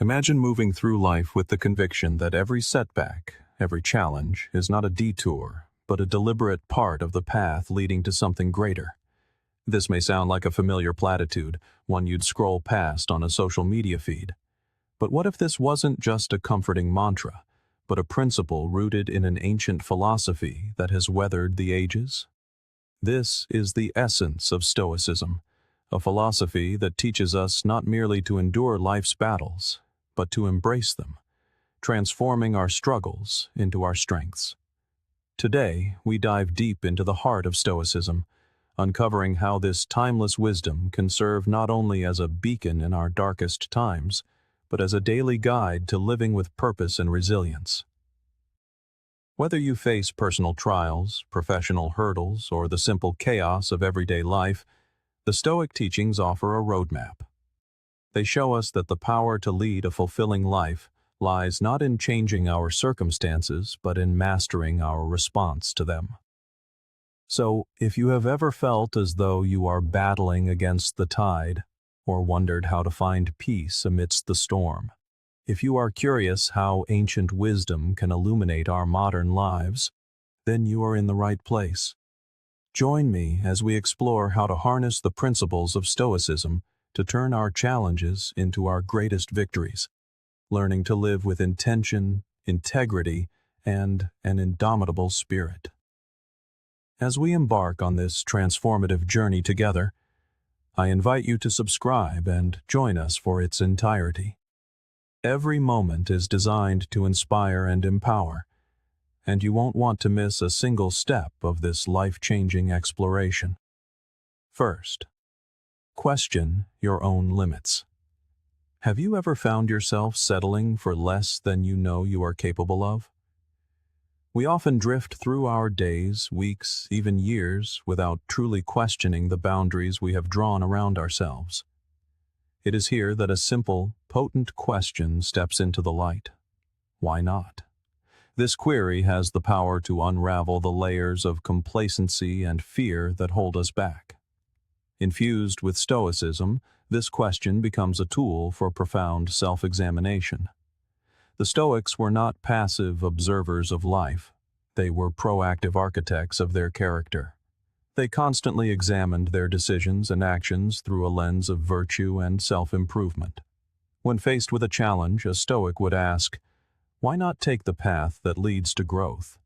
Imagine moving through life with the conviction that every setback, every challenge, is not a detour, but a deliberate part of the path leading to something greater. This may sound like a familiar platitude, one you'd scroll past on a social media feed. But what if this wasn't just a comforting mantra, but a principle rooted in an ancient philosophy that has weathered the ages? This is the essence of Stoicism, a philosophy that teaches us not merely to endure life's battles, but to embrace them, transforming our struggles into our strengths. Today, we dive deep into the heart of Stoicism, uncovering how this timeless wisdom can serve not only as a beacon in our darkest times, but as a daily guide to living with purpose and resilience. Whether you face personal trials, professional hurdles, or the simple chaos of everyday life, the Stoic teachings offer a roadmap. They show us that the power to lead a fulfilling life lies not in changing our circumstances, but in mastering our response to them. So, if you have ever felt as though you are battling against the tide, or wondered how to find peace amidst the storm, if you are curious how ancient wisdom can illuminate our modern lives, then you are in the right place. Join me as we explore how to harness the principles of Stoicism to turn our challenges into our greatest victories, learning to live with intention, integrity, and an indomitable spirit. As we embark on this transformative journey together, I invite you to subscribe and join us for its entirety. Every moment is designed to inspire and empower, and you won't want to miss a single step of this life-changing exploration. First, question your own limits. Have you ever found yourself settling for less than you know you are capable of? We often drift through our days, weeks, even years without truly questioning the boundaries we have drawn around ourselves. It is here that a simple, potent question steps into the light. Why not? This query has the power to unravel the layers of complacency and fear that hold us back. Infused with Stoicism, this question becomes a tool for profound self-examination. The Stoics were not passive observers of life. They were proactive architects of their character. They constantly examined their decisions and actions through a lens of virtue and self-improvement. When faced with a challenge, a Stoic would ask, why not take the path that leads to growth?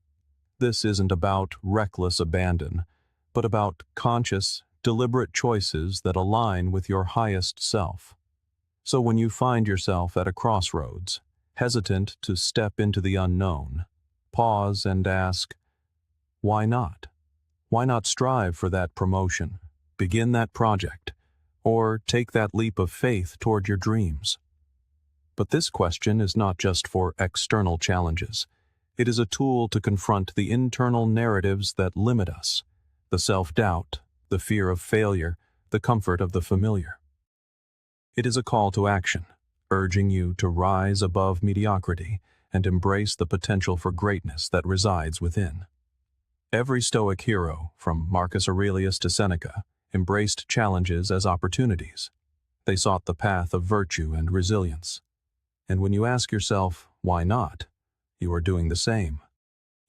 This isn't about reckless abandon, but about conscious, deliberate choices that align with your highest self. So when you find yourself at a crossroads, hesitant to step into the unknown, pause and ask, why not? Why not strive for that promotion, begin that project, or take that leap of faith toward your dreams? But this question is not just for external challenges. It is a tool to confront the internal narratives that limit us, the self-doubt, the fear of failure, the comfort of the familiar. It is a call to action, urging you to rise above mediocrity and embrace the potential for greatness that resides within. Every Stoic hero, from Marcus Aurelius to Seneca, embraced challenges as opportunities. They sought the path of virtue and resilience. And when you ask yourself, why not? You are doing the same.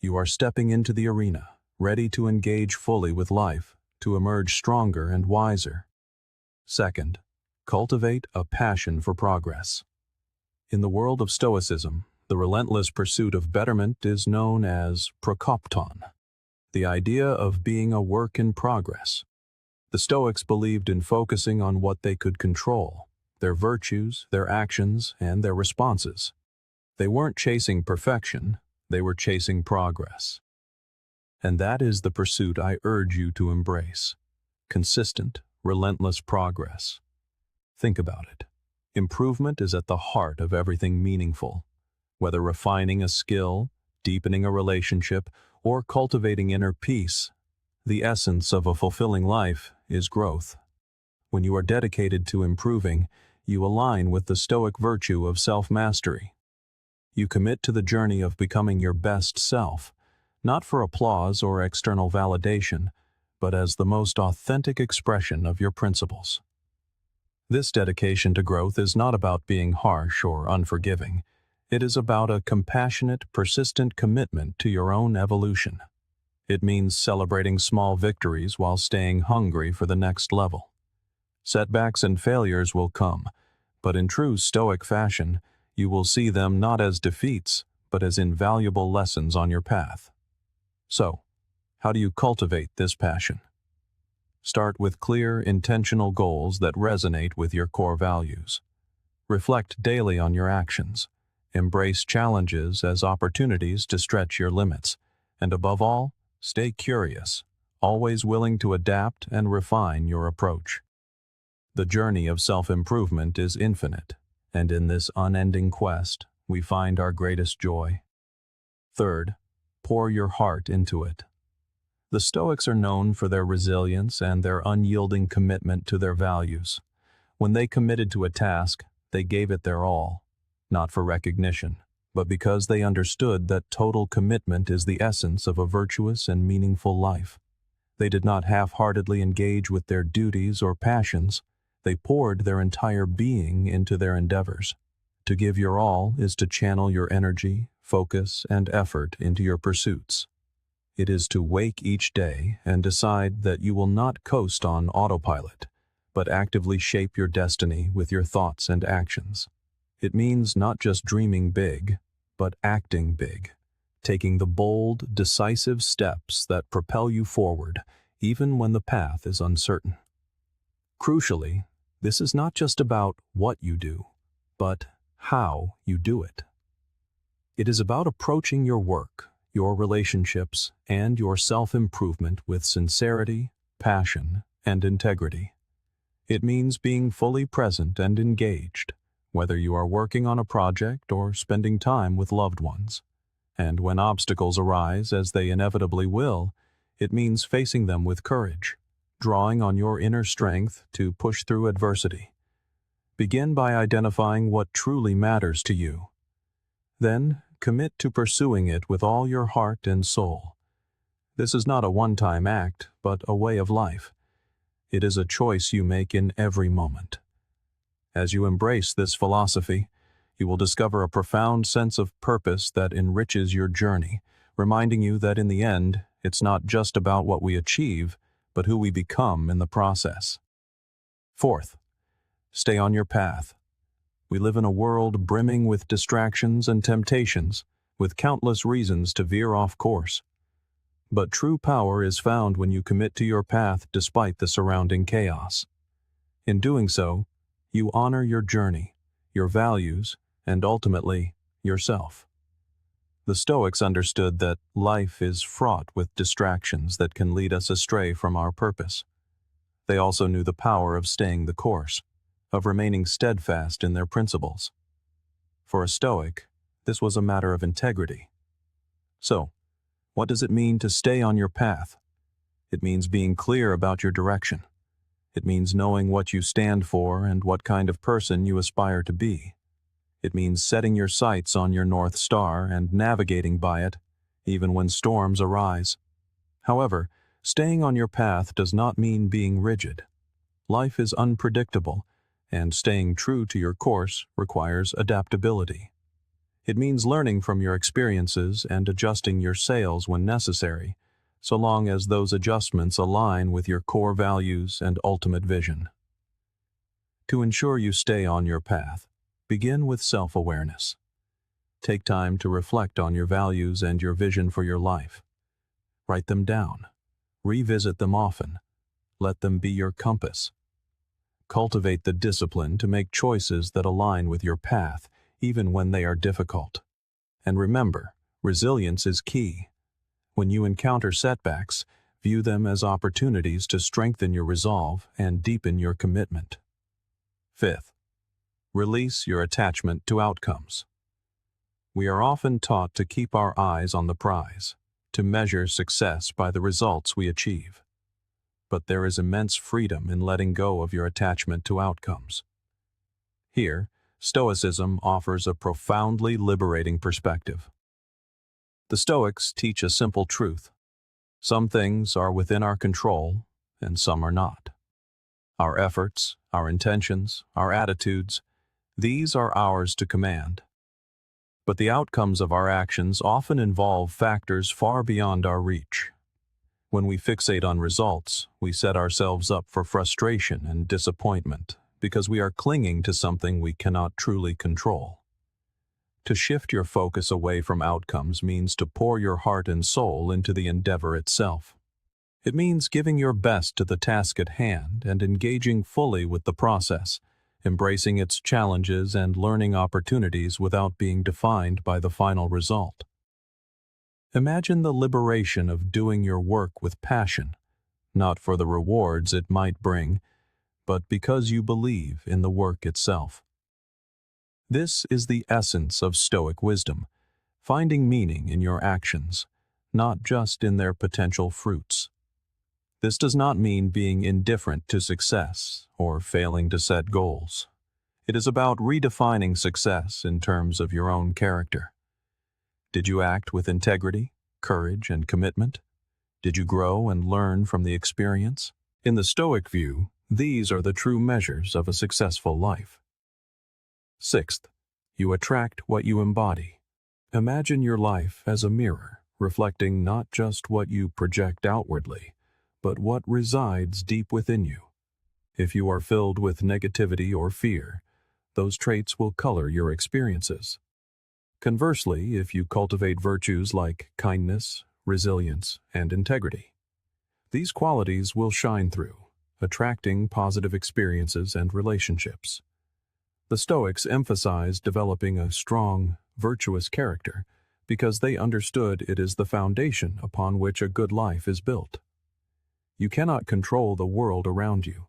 You are stepping into the arena, ready to engage fully with life, to emerge stronger and wiser. Second, cultivate a passion for progress. In the world of Stoicism, the relentless pursuit of betterment is known as prokopton, the idea of being a work in progress. The Stoics believed in focusing on what they could control, their virtues, their actions, and their responses. They weren't chasing perfection, they were chasing progress. And that is the pursuit I urge you to embrace. Consistent, relentless progress. Think about it. Improvement is at the heart of everything meaningful. Whether refining a skill, deepening a relationship, or cultivating inner peace, the essence of a fulfilling life is growth. When you are dedicated to improving, you align with the Stoic virtue of self-mastery. You commit to the journey of becoming your best self, not for applause or external validation, but as the most authentic expression of your principles. This dedication to growth is not about being harsh or unforgiving. It is about a compassionate, persistent commitment to your own evolution. It means celebrating small victories while staying hungry for the next level. Setbacks and failures will come, but in true Stoic fashion, you will see them not as defeats, but as invaluable lessons on your path. So, how do you cultivate this passion? Start with clear, intentional goals that resonate with your core values. Reflect daily on your actions. Embrace challenges as opportunities to stretch your limits. And above all, stay curious, always willing to adapt and refine your approach. The journey of self-improvement is infinite, and in this unending quest, we find our greatest joy. Third, pour your heart into it. The Stoics are known for their resilience and their unyielding commitment to their values. When they committed to a task, they gave it their all, not for recognition, but because they understood that total commitment is the essence of a virtuous and meaningful life. They did not half-heartedly engage with their duties or passions. They poured their entire being into their endeavors. To give your all is to channel your energy, focus, and effort into your pursuits. It is to wake each day and decide that you will not coast on autopilot, but actively shape your destiny with your thoughts and actions. It means not just dreaming big, but acting big, taking the bold, decisive steps that propel you forward, even when the path is uncertain. Crucially, this is not just about what you do, but how you do it. It is about approaching your work, your relationships, and your self-improvement with sincerity, passion, and integrity. It means being fully present and engaged, whether you are working on a project or spending time with loved ones. And when obstacles arise, as they inevitably will, it means facing them with courage, drawing on your inner strength to push through adversity. Begin by identifying what truly matters to you. Then, commit to pursuing it with all your heart and soul. This is not a one-time act, but a way of life. It is a choice you make in every moment. As you embrace this philosophy, you will discover a profound sense of purpose that enriches your journey, reminding you that in the end, it's not just about what we achieve, but who we become in the process. Fourth, stay on your path. We live in a world brimming with distractions and temptations, with countless reasons to veer off course. But true power is found when you commit to your path despite the surrounding chaos. In doing so, you honor your journey, your values, and ultimately, yourself. The Stoics understood that life is fraught with distractions that can lead us astray from our purpose. They also knew the power of staying the course, of remaining steadfast in their principles. For a Stoic, this was a matter of integrity. So, what does it mean to stay on your path? It means being clear about your direction. It means knowing what you stand for and what kind of person you aspire to be. It means setting your sights on your North Star and navigating by it, even when storms arise. However, staying on your path does not mean being rigid. Life is unpredictable, and staying true to your course requires adaptability. It means learning from your experiences and adjusting your sails when necessary, so long as those adjustments align with your core values and ultimate vision. To ensure you stay on your path, begin with self-awareness. Take time to reflect on your values and your vision for your life. Write them down. Revisit them often. Let them be your compass. Cultivate the discipline to make choices that align with your path, even when they are difficult. And remember, resilience is key. When you encounter setbacks, view them as opportunities to strengthen your resolve and deepen your commitment. Fifth, release your attachment to outcomes. We are often taught to keep our eyes on the prize, to measure success by the results we achieve. But there is immense freedom in letting go of your attachment to outcomes. Here, Stoicism offers a profoundly liberating perspective. The Stoics teach a simple truth. Some things are within our control, and some are not. Our efforts, our intentions, our attitudes, these are ours to command. But the outcomes of our actions often involve factors far beyond our reach. When we fixate on results, we set ourselves up for frustration and disappointment because we are clinging to something we cannot truly control. To shift your focus away from outcomes means to pour your heart and soul into the endeavor itself. It means giving your best to the task at hand and engaging fully with the process, embracing its challenges and learning opportunities without being defined by the final result. Imagine the liberation of doing your work with passion, not for the rewards it might bring, but because you believe in the work itself. This is the essence of Stoic wisdom, finding meaning in your actions, not just in their potential fruits. This does not mean being indifferent to success or failing to set goals. It is about redefining success in terms of your own character. Did you act with integrity, courage, and commitment? Did you grow and learn from the experience? In the Stoic view, these are the true measures of a successful life. Sixth, you attract what you embody. Imagine your life as a mirror, reflecting not just what you project outwardly, but what resides deep within you. If you are filled with negativity or fear, those traits will color your experiences. Conversely, if you cultivate virtues like kindness, resilience, and integrity, these qualities will shine through, attracting positive experiences and relationships. The Stoics emphasized developing a strong, virtuous character because they understood it is the foundation upon which a good life is built. You cannot control the world around you,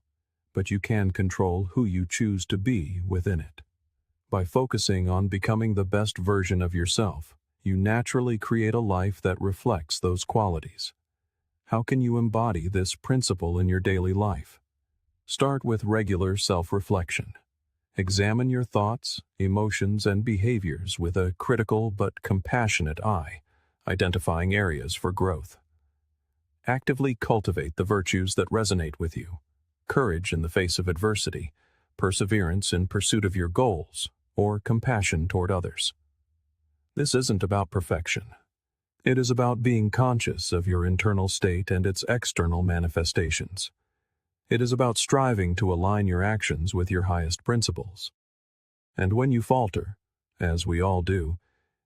but you can control who you choose to be within it. By focusing on becoming the best version of yourself, you naturally create a life that reflects those qualities. How can you embody this principle in your daily life? Start with regular self-reflection. Examine your thoughts, emotions, and behaviors with a critical but compassionate eye, identifying areas for growth. Actively cultivate the virtues that resonate with you: courage in the face of adversity, perseverance in pursuit of your goals, or compassion toward others. This isn't about perfection. It is about being conscious of your internal state and its external manifestations. It is about striving to align your actions with your highest principles. And when you falter, as we all do,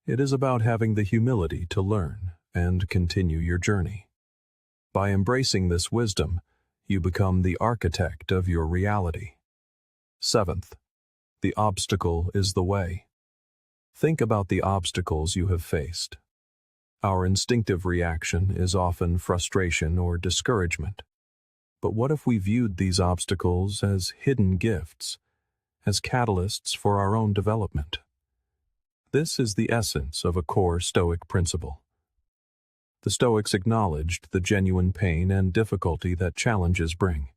it is about having the humility to learn and continue your journey. By embracing this wisdom, you become the architect of your reality. Seventh, the obstacle is the way. Think about the obstacles you have faced. Our instinctive reaction is often frustration or discouragement. But what if we viewed these obstacles as hidden gifts, as catalysts for our own development? This is the essence of a core Stoic principle. The Stoics acknowledged the genuine pain and difficulty that challenges bring.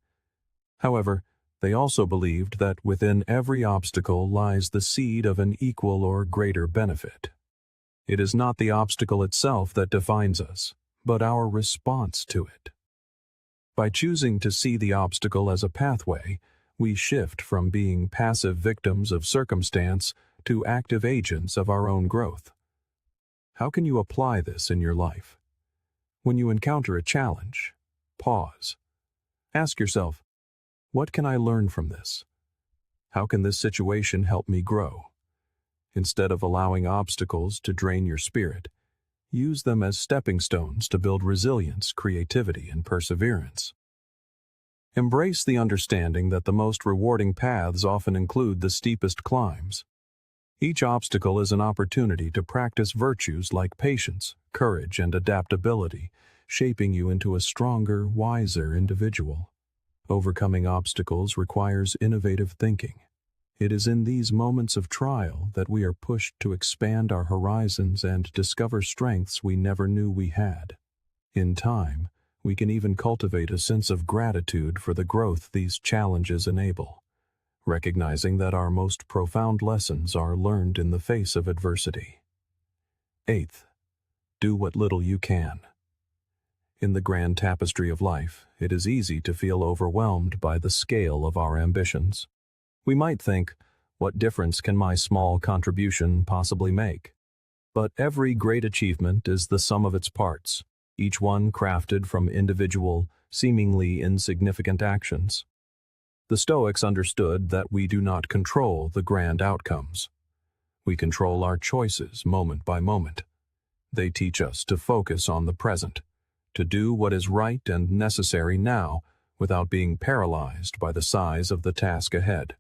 However, they also believed that within every obstacle lies the seed of an equal or greater benefit. It is not the obstacle itself that defines us, but our response to it. By choosing to see the obstacle as a pathway, we shift from being passive victims of circumstance to active agents of our own growth. How can you apply this in your life? When you encounter a challenge, pause. Ask yourself, what can I learn from this? How can this situation help me grow? Instead of allowing obstacles to drain your spirit, use them as stepping stones to build resilience, creativity, and perseverance. Embrace the understanding that the most rewarding paths often include the steepest climbs. Each obstacle is an opportunity to practice virtues like patience, courage, and adaptability, shaping you into a stronger, wiser individual. Overcoming obstacles requires innovative thinking. It is in these moments of trial that we are pushed to expand our horizons and discover strengths we never knew we had. In time, we can even cultivate a sense of gratitude for the growth these challenges enable, recognizing that our most profound lessons are learned in the face of adversity. Eighth, do what little you can. In the grand tapestry of life, it is easy to feel overwhelmed by the scale of our ambitions. We might think, what difference can my small contribution possibly make? But every great achievement is the sum of its parts, each one crafted from individual, seemingly insignificant actions. The Stoics understood that we do not control the grand outcomes. We control our choices moment by moment. They teach us to focus on the present, to do what is right and necessary now without being paralyzed by the size of the task ahead.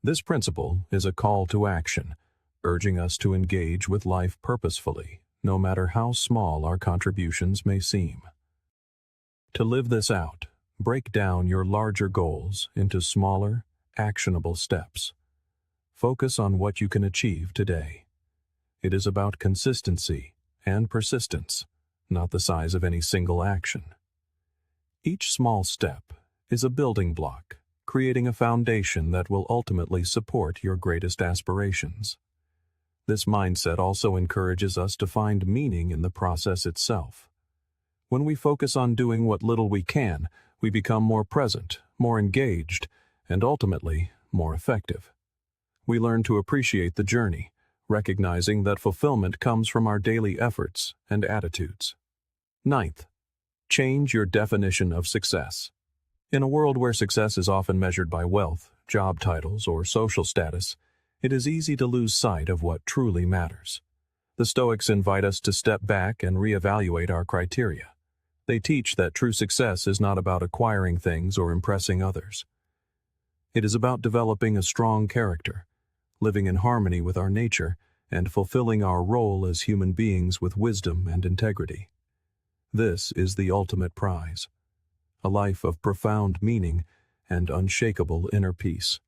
This principle is a call to action, urging us to engage with life purposefully, no matter how small our contributions may seem. To live this out, break down your larger goals into smaller, actionable steps. Focus on what you can achieve today. It is about consistency and persistence, not the size of any single action. Each small step is a building block, creating a foundation that will ultimately support your greatest aspirations. This mindset also encourages us to find meaning in the process itself. When we focus on doing what little we can, we become more present, more engaged, and ultimately more effective. We learn to appreciate the journey, recognizing that fulfillment comes from our daily efforts and attitudes. Ninth, change your definition of success. In a world where success is often measured by wealth, job titles, or social status, it is easy to lose sight of what truly matters. The Stoics invite us to step back and reevaluate our criteria. They teach that true success is not about acquiring things or impressing others. It is about developing a strong character, living in harmony with our nature, and fulfilling our role as human beings with wisdom and integrity. This is the ultimate prize, a life of profound meaning and unshakable inner peace.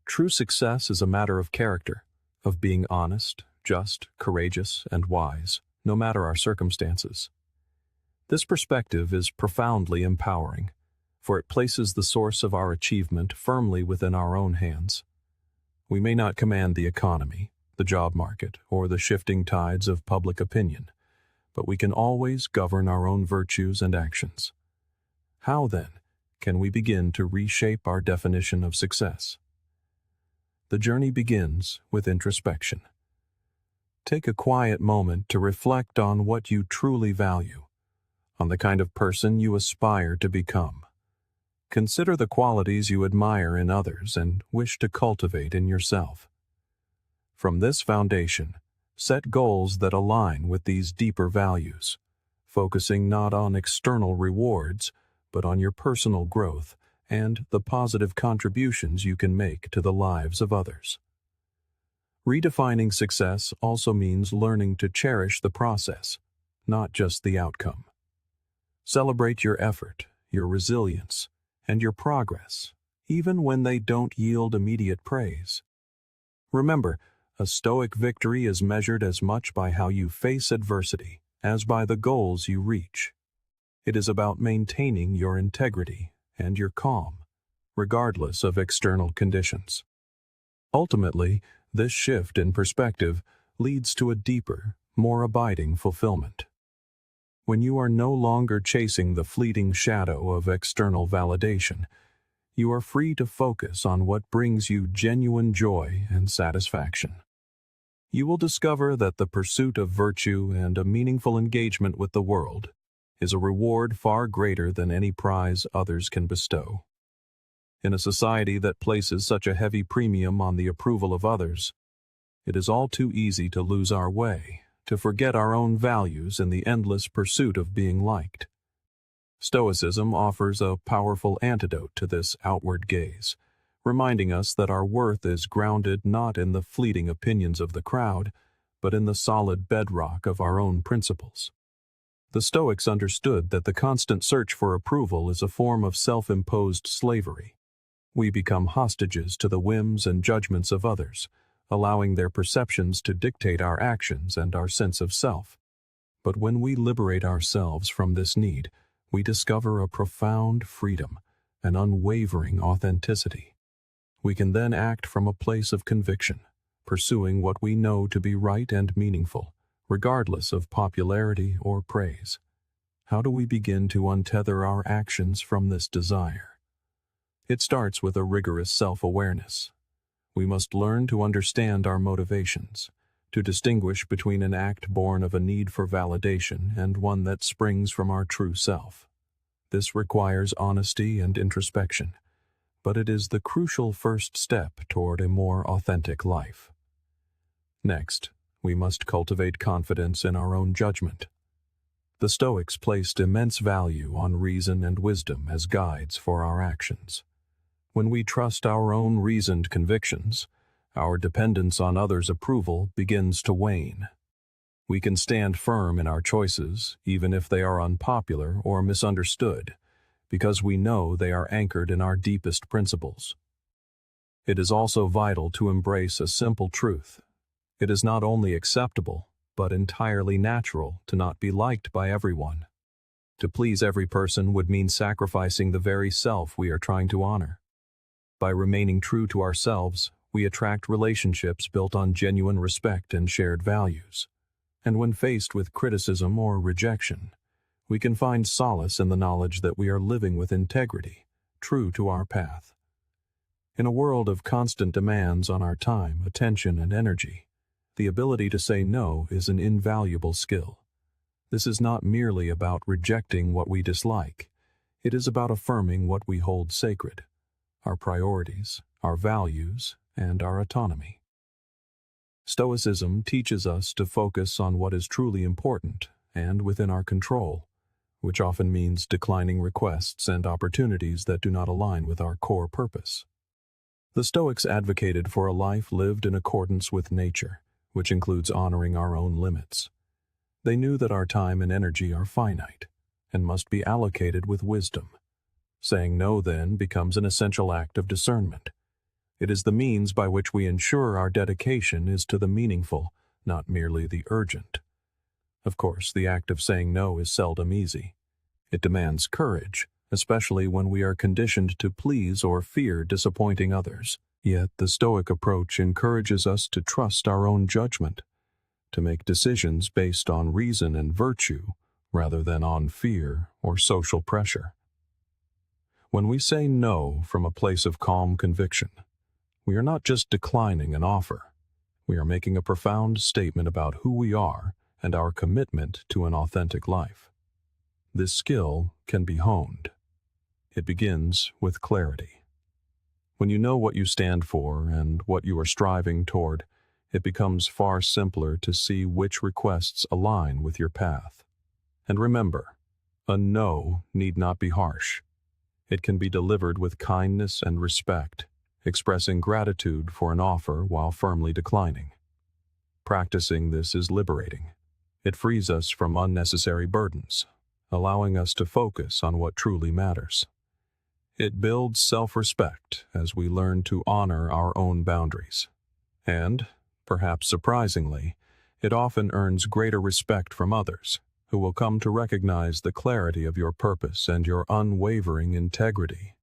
True success is a matter of character, of being honest, just, courageous, and wise, no matter our circumstances. This perspective is profoundly empowering, for it places the source of our achievement firmly within our own hands. We may not command the economy, the job market, or the shifting tides of public opinion, but we can always govern our own virtues and actions. How, then, can we begin to reshape our definition of success? The journey begins with introspection. Take a quiet moment to reflect on what you truly value, on the kind of person you aspire to become. Consider the qualities you admire in others and wish to cultivate in yourself. From this foundation, set goals that align with these deeper values, focusing not on external rewards, but on your personal growth and the positive contributions you can make to the lives of others. Redefining success also means learning to cherish the process, not just the outcome. Celebrate your effort, your resilience, and your progress, even when they don't yield immediate praise. Remember, a Stoic victory is measured as much by how you face adversity as by the goals you reach. It is about maintaining your integrity and your calm, regardless of external conditions. Ultimately, this shift in perspective leads to a deeper, more abiding fulfillment. When you are no longer chasing the fleeting shadow of external validation, you are free to focus on what brings you genuine joy and satisfaction. You will discover that the pursuit of virtue and a meaningful engagement with the world is a reward far greater than any prize others can bestow. In a society that places such a heavy premium on the approval of others, it is all too easy to lose our way, to forget our own values in the endless pursuit of being liked. Stoicism offers a powerful antidote to this outward gaze, reminding us that our worth is grounded not in the fleeting opinions of the crowd, but in the solid bedrock of our own principles. The Stoics understood that the constant search for approval is a form of self-imposed slavery. We become hostages to the whims and judgments of others, allowing their perceptions to dictate our actions and our sense of self. But when we liberate ourselves from this need, we discover a profound freedom, an unwavering authenticity. We can then act from a place of conviction, pursuing what we know to be right and meaningful, regardless of popularity or praise. how do we begin to untether our actions from this desire? It starts with a rigorous self-awareness. We must learn to understand our motivations, to distinguish between an act born of a need for validation and one that springs from our true self. This requires honesty and introspection, but it is the crucial first step toward a more authentic life. Next, we must cultivate confidence in our own judgment. The Stoics placed immense value on reason and wisdom as guides for our actions. When we trust our own reasoned convictions, our dependence on others' approval begins to wane. We can stand firm in our choices, even if they are unpopular or misunderstood, because we know they are anchored in our deepest principles. It is also vital to embrace a simple truth. It is not only acceptable, but entirely natural to not be liked by everyone. To please every person would mean sacrificing the very self we are trying to honor. By remaining true to ourselves, we attract relationships built on genuine respect and shared values. And when faced with criticism or rejection, we can find solace in the knowledge that we are living with integrity, true to our path. In a world of constant demands on our time, attention, and energy, the ability to say no is an invaluable skill. This is not merely about rejecting what we dislike. It is about affirming what we hold sacred: our priorities, our values, and our autonomy. Stoicism teaches us to focus on what is truly important and within our control, which often means declining requests and opportunities that do not align with our core purpose. The Stoics advocated for a life lived in accordance with nature, which includes honoring our own limits. They knew that our time and energy are finite and must be allocated with wisdom. Saying no, then, becomes an essential act of discernment. It is the means by which we ensure our dedication is to the meaningful, not merely the urgent. Of course, the act of saying no is seldom easy. It demands courage, especially when we are conditioned to please or fear disappointing others. Yet the Stoic approach encourages us to trust our own judgment, to make decisions based on reason and virtue rather than on fear or social pressure. When we say no from a place of calm conviction, we are not just declining an offer. We are making a profound statement about who we are and our commitment to an authentic life. This skill can be honed. It begins with clarity. When you know what you stand for and what you are striving toward, it becomes far simpler to see which requests align with your path. And remember, a no need not be harsh. It can be delivered with kindness and respect, expressing gratitude for an offer while firmly declining. Practicing this is liberating. It frees us from unnecessary burdens, allowing us to focus on what truly matters. It builds self-respect as we learn to honor our own boundaries. And, perhaps surprisingly, it often earns greater respect from others, who will come to recognize the clarity of your purpose and your unwavering integrity.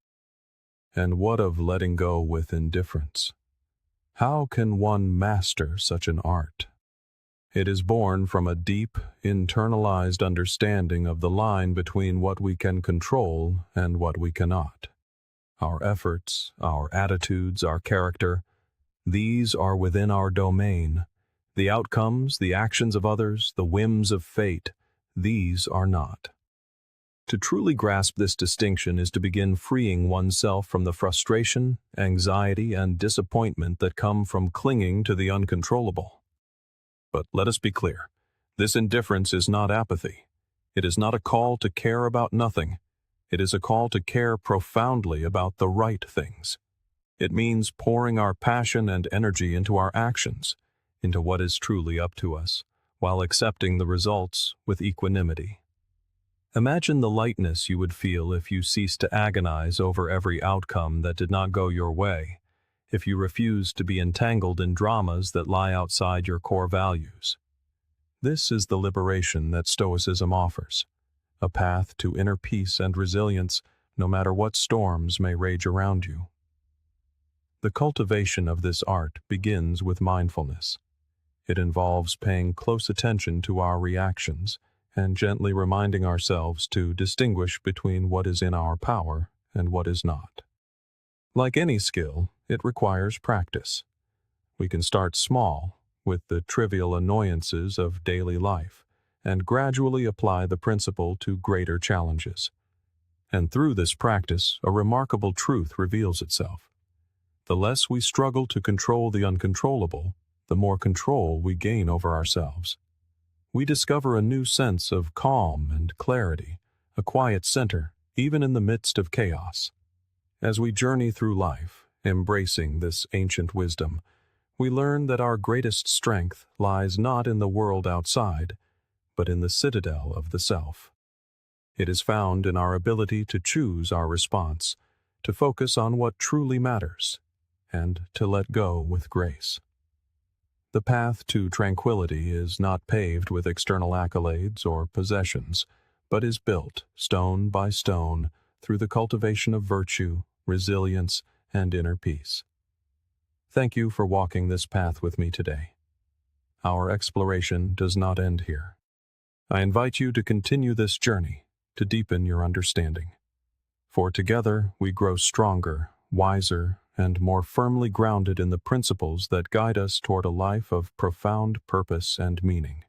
And what of letting go with indifference? How can one master such an art? It is born from a deep, internalized understanding of the line between what we can control and what we cannot. Our efforts, our attitudes, our character, these are within our domain. The outcomes, the actions of others, the whims of fate, these are not. To truly grasp this distinction is to begin freeing oneself from the frustration, anxiety, and disappointment that come from clinging to the uncontrollable. But let us be clear, this indifference is not apathy. It is not a call to care about nothing. It is a call to care profoundly about the right things. It means pouring our passion and energy into our actions, into what is truly up to us, while accepting the results with equanimity. Imagine the lightness you would feel if you ceased to agonize over every outcome that did not go your way, if you refused to be entangled in dramas that lie outside your core values. This is the liberation that Stoicism offers, a path to inner peace and resilience no matter what storms may rage around you. The cultivation of this art begins with mindfulness. It involves paying close attention to our reactions, and gently reminding ourselves to distinguish between what is in our power and what is not. Like any skill, it requires practice. We can start small, with the trivial annoyances of daily life, and gradually apply the principle to greater challenges. And through this practice, a remarkable truth reveals itself. The less we struggle to control the uncontrollable, the more control we gain over ourselves. We discover a new sense of calm and clarity, a quiet center, even in the midst of chaos. As we journey through life, embracing this ancient wisdom, we learn that our greatest strength lies not in the world outside, but in the citadel of the self. It is found in our ability to choose our response, to focus on what truly matters, and to let go with grace. The path to tranquility is not paved with external accolades or possessions, but is built, stone by stone, through the cultivation of virtue, resilience, and inner peace. Thank you for walking this path with me today. Our exploration does not end here. I invite you to continue this journey, to deepen your understanding. For together we grow stronger, wiser, and more firmly grounded in the principles that guide us toward a life of profound purpose and meaning.